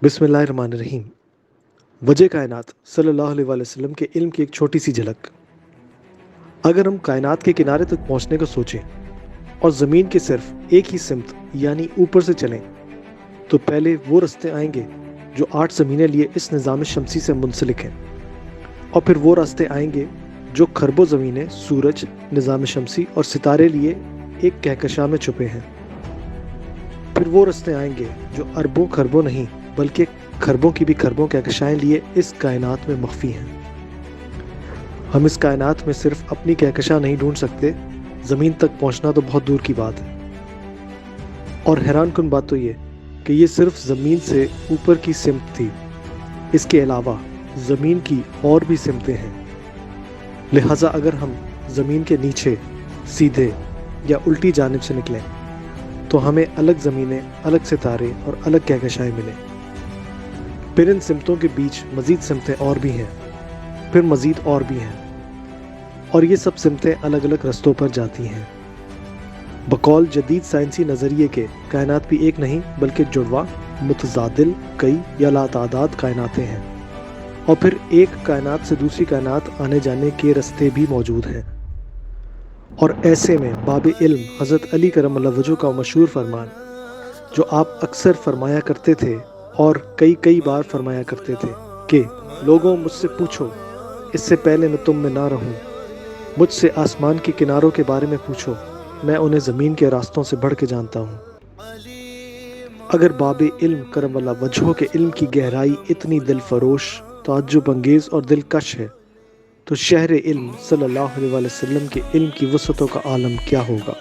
बिस्मिल्लाहिर्रहमानिर्रहीम। वजह कायनात सल्लल्लाहु अलैहि वसल्लम के इल्म की एक छोटी सी झलक। अगर हम कायनात के किनारे तक पहुंचने को सोचें और ज़मीन की सिर्फ एक ही सिमत यानी ऊपर से चलें, तो पहले वो रास्ते आएंगे जो 8 ज़मीनें लिए इस निज़ाम शमसी से मुंसलिक हैं, और फिर वो रास्ते आएंगे जो खरबों ज़मीनें, सूरज, निज़ाम शमसी और सितारे लिए एक कहकशां में छुपे हैं। फिर वो रास्ते आएंगे जो अरबों खरबों नहीं बल्कि खरबों की भी खरबों कहकशाएं लिए इस कायनात में मख्फी हैं। हम इस कायनात में सिर्फ अपनी कहकशां नहीं ढूंढ सकते, ज़मीन तक पहुंचना तो बहुत दूर की बात है। और हैरान कुन बात तो ये कि ये सिर्फ ज़मीन से ऊपर की सिमत थी। इसके अलावा ज़मीन की और भी सिमतें हैं। लिहाजा अगर हम ज़मीन के नीचे सीधे या उल्टी जानिब से निकलें तो हमें अलग ज़मीनें, अलग सितारे और अलग कहकशाएं मिलें। फिर इन सिमतों के बीच मज़ीद सिमतें और भी हैं, फिर मज़ीद और भी हैं, और ये सब सिमतें अलग अलग रस्तों पर जाती हैं। बकौल जदीद साइंसी नज़रिए के कायनात भी एक नहीं बल्कि जुड़वा, मुतज़ादिल, कई या लातादाद कायनातें हैं, और फिर एक कायनात से दूसरी कायनात आने जाने के रास्ते भी मौजूद हैं। और ऐसे में बाब इल्म हज़रत अली करमल्लाहु वजह का मशहूर फरमान, जो आप अक्सर फरमाया करते थे और कई बार फरमाया करते थे कि लोगों मुझसे पूछो इससे पहले मैं तुम में ना रहूं, मुझसे आसमान के किनारों के बारे में पूछो, मैं उन्हें ज़मीन के रास्तों से बढ़ के जानता हूँ। अगर बाब इल्म करमल्लाहु वजह के इल्म की गहराई इतनी दिलफरोश, ताज्जुब अंगेज़ और दिलकश है, तो शहर इल्म सल्लल्लाहु अलैहि वसल्लम के इल्म की वसअतों का आलम क्या होगा।